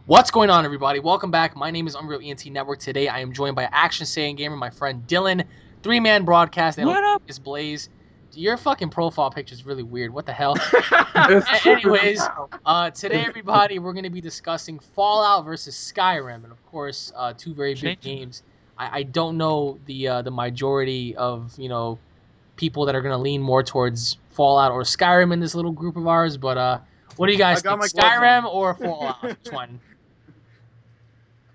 What's going on, everybody? Welcome back. My name is UnrealEnt Network. Today, I am joined by Action Saying Gamer, my friend Dylan, three-man broadcast, and What up? is Blaze. Your fucking profile picture is really weird. What the hell? It's true. Anyways, today, everybody, we're going to be discussing Fallout versus Skyrim, and of course, two very big Changing games. I don't know the majority of people that are going to lean more towards Fallout or Skyrim in this little group of ours, but what do you guys I got think? my gloves Skyrim on. or Fallout? Which one?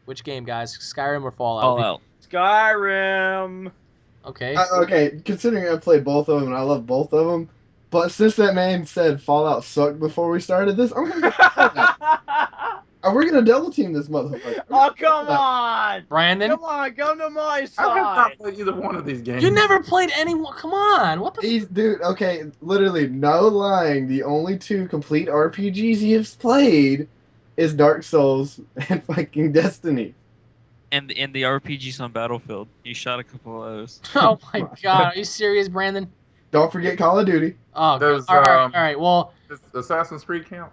Which game, guys? Skyrim or Fallout? Fallout. Skyrim. Okay. Okay, considering I played both of them and I love both of them, but since that man said Fallout sucked before we started this, I'm gonna go Fallout. We're gonna double team this motherfucker. Oh, come on. Brandon? Come on, come to my I have side. not played either one of these games. You never played anyone. Come on. What the? Dude, okay, literally, no lying. The only two complete RPGs you've played is Dark Souls and fucking Destiny. And the RPGs on Battlefield. You shot a couple of those. Oh my god. Are you serious, Brandon? Don't forget Call of Duty. Oh, God. Does, All right. Well, Does Assassin's Creed count?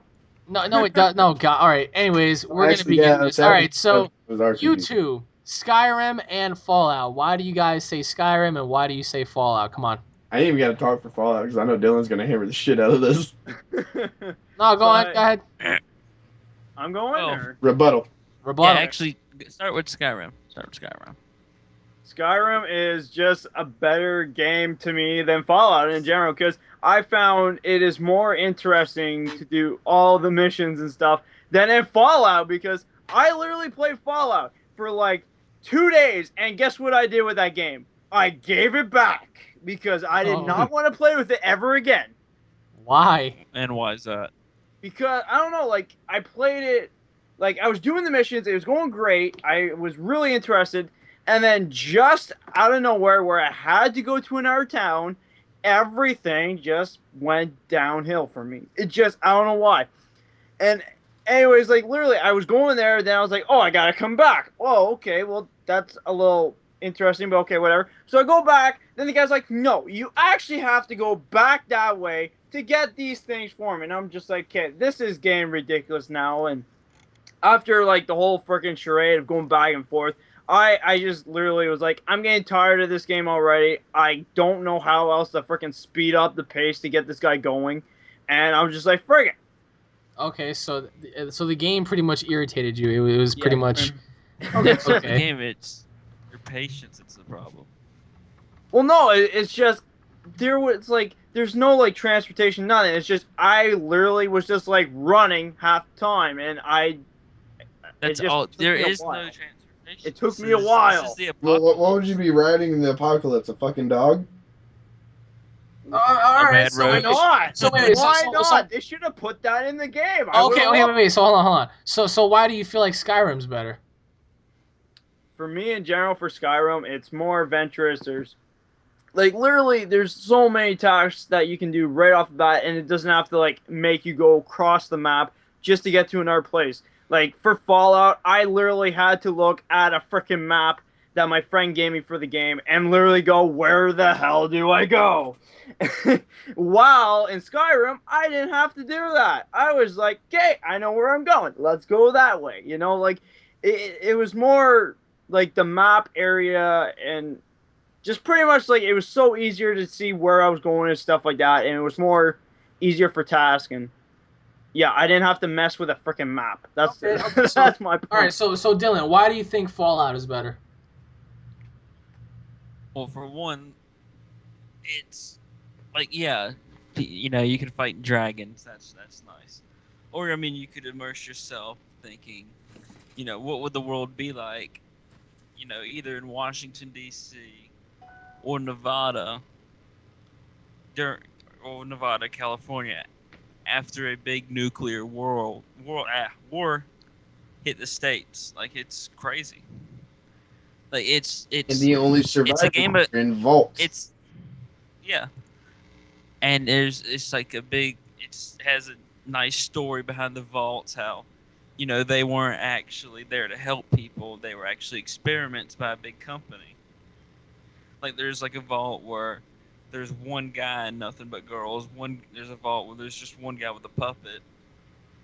no, it does. No, God. All right. Anyways, we're gonna Actually, begin yeah, this. All right. Assassin's So Creed was you RPG. two, Skyrim and Fallout. Why do you guys say Skyrim and why do you say Fallout? Come on. I ain't even gotta talk for Fallout because I know Dylan's gonna hammer the shit out of this. No, go on. Go ahead. I'm going Oh. there. Rebuttal. Rebuttal. Yeah, actually, start with Skyrim. Skyrim is just a better game to me than Fallout in general because I found it is more interesting to do all the missions and stuff than in Fallout because I literally played Fallout for like 2 days and guess what I did with that game? I gave it back because I did Oh. not want to play with it ever again. Why? And why is that? Because I don't know, like I played it, like I was doing the missions, it was going great, I was really interested, and then just out of nowhere, where I had to go to another town, everything just went downhill for me. It just I don't know why. And anyways, like literally, I was going there, then I was like, oh, I gotta come back. Oh, okay, well that's a little interesting, but okay, whatever. So I go back, then the guy's like, no, you actually have to go back that way to get these things for me. And I'm just like, okay, this is getting ridiculous now. And after like the whole freaking charade of going back and forth, I just literally was like, I'm getting tired of this game already. I don't know how else to freaking speed up the pace to get this guy going. And I'm just like, friggin'. Okay, so the game pretty much irritated you. It was pretty Yeah. much. Okay, so Okay. the game, it's your patience. It's the problem. Well, no, it's just there was like there's no like transportation, nothing. It's just I literally was just like running half the time, and That's just all. took There me a is no while. transportation. It took This me a is- while. This is the Well, apocalypse. what would you be riding in the apocalypse? A fucking dog? All A right. bad So Why road. not? So wait, Why so- not? They should have put that in the game. I Okay, would've loved wait. So hold on. So why do you feel like Skyrim's better? For me in general for Skyrim, it's more adventurous. There's like literally there's so many tasks that you can do right off the bat and it doesn't have to like make you go across the map just to get to another place. Like for Fallout, I literally had to look at a freaking map that my friend gave me for the game and literally go, where the hell do I go? While in Skyrim, I didn't have to do that. I was like, okay, I know where I'm going. Let's go that way. You know, like it was more like the map area and just pretty much like it was so easier to see where I was going and stuff like that, and it was more easier for task and yeah, I didn't have to mess with a freaking map. That's Okay, so- that's my point. All right. So Dylan, why do you think Fallout is better? Well, for one, it's like you can fight dragons. That's nice. Or I mean, you could immerse yourself thinking, what would the world be like? Either in Washington D.C. or Nevada, or Nevada, California, after a big nuclear war hit the states. Like it's crazy. Like And the only survivors game are of- in vaults. it's yeah, and it's like it has a nice story behind the vaults. How they weren't actually there to help people. They were actually experiments by a big company. Like there's like a vault where there's one guy and nothing but girls. There's a vault where there's just one guy with a puppet.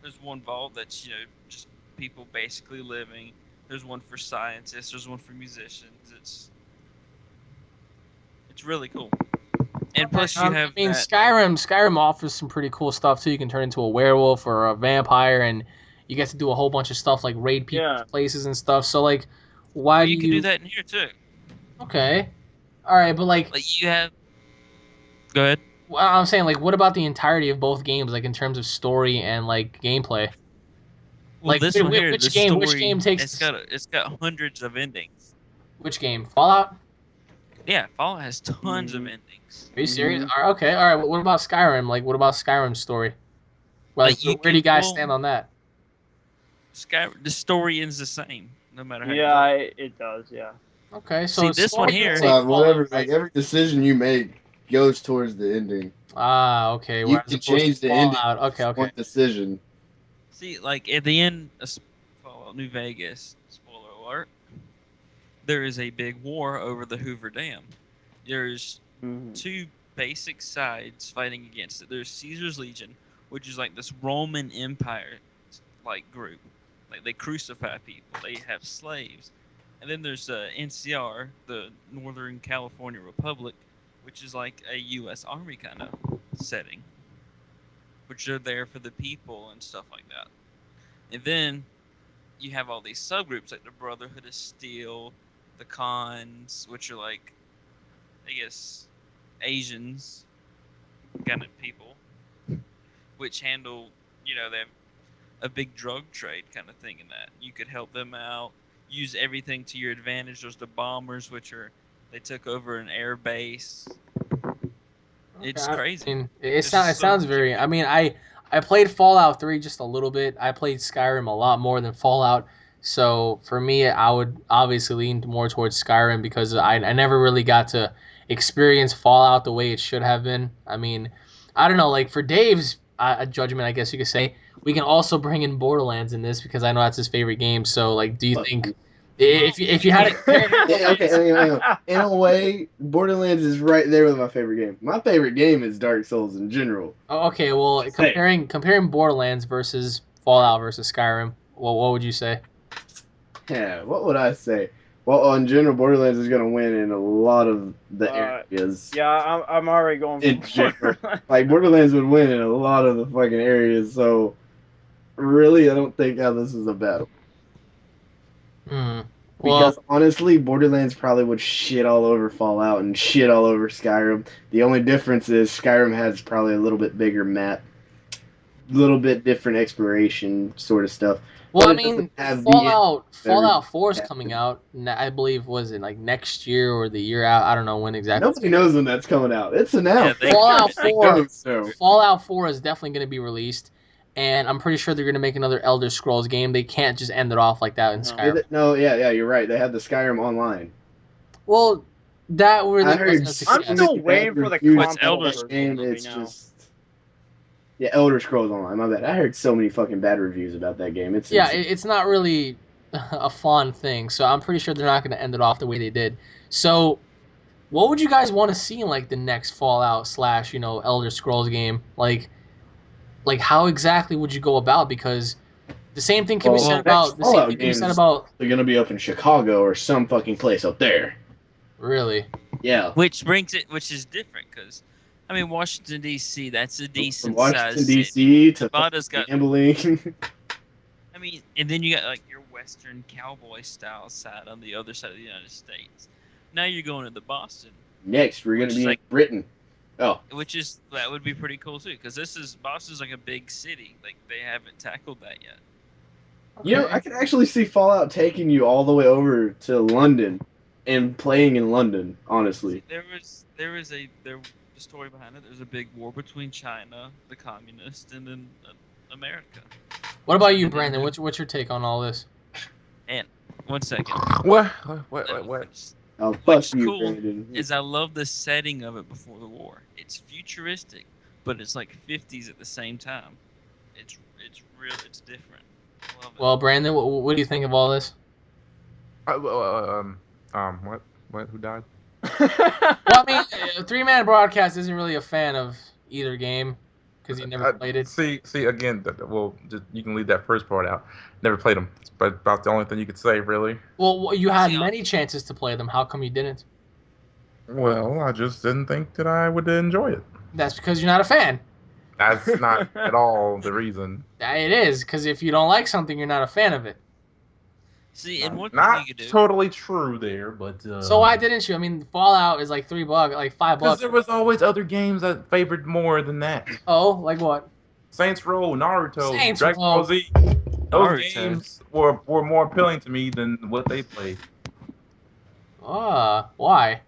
There's one vault that's just people basically living. There's one for scientists. There's one for musicians. It's really cool. And plus, you I have mean, that. Skyrim offers some pretty cool stuff too. You can turn into a werewolf or a vampire, and you get to do a whole bunch of stuff like raid people's Yeah. places and stuff. So like, why Well, do you could do you? that in here too. Okay, all right, but like, Like you have. Go ahead. well, I'm saying like, what about the entirety of both games, like in terms of story and like gameplay? Well, Like, this one here, the which game? Which story, game takes it's got hundreds of endings. which game? Fallout? Yeah, Fallout has tons of Mhm. endings. Are you serious? Mhm. Okay, all right. What about Skyrim? Like, what about Skyrim's story? Like, Like you where do could you guys well, stand on that? the story ends the same no matter how you Yeah, play it. it does. Yeah. Okay, See, so this one story you'd here, say Fallout, Fallout, whatever, like right? every decision you make goes towards the ending. Ah, okay. You Whereas can opposed to change the ending Fallout, with okay, just okay. one decision. see, like at the end of Fallout New Vegas, spoiler alert, there is a big war over the Hoover Dam. There's Mhm. two basic sides fighting against it. There's Caesar's Legion, which is like this Roman Empire like group. Like they crucify people, they have slaves. And then there's NCR, the Northern California Republic, which is like a U.S. Army kind of setting, which are there for the people and stuff like that. And then you have all these subgroups like the Brotherhood of Steel, the Khans, which are like, I guess, Asians kind of people, which handle, they have a big drug trade kind of thing in that. You could help them out, use everything to your advantage. There's the bombers, which are, they took over an air base. Okay, It's I crazy. mean, There's so sounds much very. I everything. mean, I played Fallout 3 just a little bit. I played Skyrim a lot more than Fallout. So for me, I would obviously lean more towards Skyrim because I never really got to experience Fallout the way it should have been. I mean, I don't know. Like for Dave's judgment, I guess you could say we can also bring in Borderlands in this because I know that's his favorite game. So like, do you Fuck think you. if you had to compare Yeah, okay, Borderlands? hang on. In a way, Borderlands is right there with my favorite game. My favorite game is Dark Souls in general. Oh, okay, well, Just saying. comparing Borderlands versus Fallout versus Skyrim, well, what would you say? Yeah, what would I say? Well, in general, Borderlands is gonna win in a lot of the uh, areas. yeah, I'm already going In for general, Borderlands. like Borderlands would win in a lot of the fucking areas. So really, I don't think how this is a battle. Hmm. Well, Because honestly, Borderlands probably would shit all over Fallout and shit all over Skyrim. The only difference is Skyrim has probably a little bit bigger map, little bit different exploration sort of stuff, well, but I it doesn't mean, have the end ever Fallout 4 is coming happened. out. I believe was it like next year or the year out? I don't know when exactly. Nobody knows when that's coming out. It's Yeah, announced. Fallout they 4, confirmed it. So Fallout 4 is definitely going to be released, and I'm pretty sure they're going to make another Elder Scrolls game. They can't just end it off like that in No. Skyrim. no, yeah, you're right. They had the Skyrim Online. Well, that I really heard wasn't a I'm so success. still many bad waiting for the reviews What's console Elder about that version game. right Scrolls? It's now. just yeah, Elder Scrolls Online. My bad. I heard so many fucking bad reviews about that game. It's Yeah, insane. it's not really a fun thing. So I'm pretty sure they're not going to end it off the way they did. So what would you guys want to see in like the next Fallout slash Elder Scrolls game? Like how exactly would you go about? Because the same thing can be Well, said Well, the next about the same thing Fallout can be game said is about going to be up in Chicago or some fucking place up there. really. Yeah. which is different because, I mean, Washington D.C. That's a From decent sized Washington city. D.C. to Nevada's fucking got, gambling. I mean, and then you got like your Western cowboy style side on the other side of the United States. Now you're going to the Boston, Next, we're going to which is be in like, Britain. Oh, that would be pretty cool too because this is Boston's like a big city. Like they haven't tackled that yet. I Okay. could actually see Fallout taking you all the way over to London and playing in London. See, Honestly, the story behind it. There's a big war between China, the communists, and then America. What about you, And then Brandon? What's your take on all this? and one second, What? let me What? finish. oh fuck What's you, cool Brandon. is I love the setting of it before the war. It's futuristic, but it's like 50s at the same time. It's real. It's different. I love it. Well, Brandon, what do you think of all this? What? What? Who died? Well, I mean, a three-man broadcast isn't really a fan of either game. because you never played it. See again. Well, just, you can leave that first part out. Never played them, but about the only thing you could say, really. Well, you had See, many chances to play them. How come you didn't? Well, I just didn't think that I would enjoy it. That's because you're not a fan. That's not at all the reason. It is, because if you don't like something, you're not a fan of it. See, and one thing Not you could do. totally true there, but So why didn't you? I mean, Fallout is like $3, like $5. because there was always other games that favored more than that. Oh, like what? Saints Row, Naruto, Saints Dragon Row. Ball Z. Those Naruto. games were more appealing to me than what they played. Why?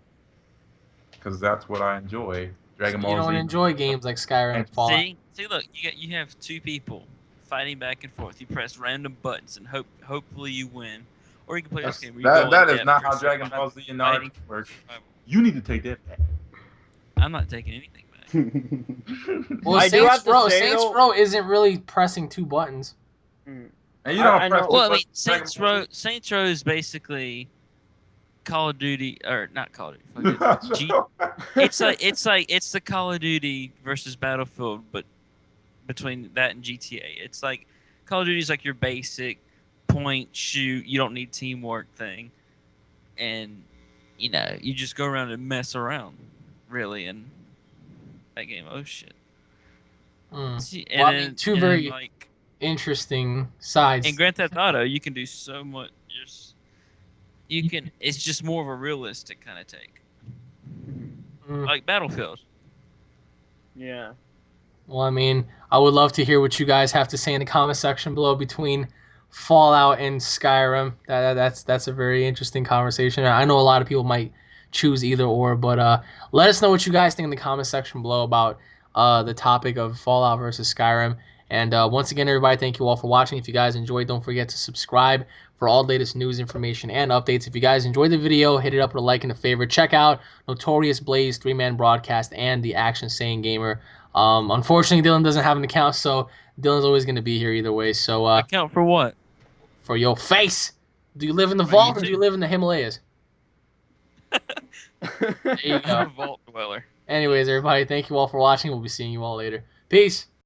Because that's what I enjoy. Dragon You Ball don't Z. enjoy games like Skyrim and Fallout. See, look, you have two people fighting back and forth. You press random buttons and hopefully you win. Or you can play this game where you go That in is depth. not You're how Dragon Ball Z and Naruto fighting. work. You need to take that back. I'm not taking anything back. Well, I do have to say, Saints though- Row isn't really pressing two buttons. And you don't I press know. Well, I the mean, button, Dragon Ball Saints Row is basically Call of Duty, or not Call of Duty. Z. It's the Call of Duty versus Battlefield, but between that and GTA, it's like Call of Duty is like your basic point shoot. You don't need teamwork thing, and you just go around and mess around, really. And that game, oh shit. Mm. See, Well, I mean, two very like interesting sides. in Grand Theft Auto, you can do so much. You can. It's just more of a realistic kind of take, Mm. like Battlefield. Yeah. Well, I mean, I would love to hear what you guys have to say in the comment section below between Fallout and Skyrim. That's a very interesting conversation. I know a lot of people might choose either or, but let us know what you guys think in the comment section below about the topic of Fallout versus Skyrim. And once again, everybody, thank you all for watching. If you guys enjoyed, don't forget to subscribe for all the latest news, information, and updates. If you guys enjoyed the video, hit it up with a like and a favorite. Check out Notorious Blaze 3-Man Broadcast and the Action Sane Gamer. Unfortunately, Dylan doesn't have an account, so Dylan's always going to be here either way. So Account for what? for your face, do you live in the My vault or YouTube. do you live in the Himalayas? There you I'm a go. vault dweller. Anyways, everybody, thank you all for watching. We'll be seeing you all later. Peace.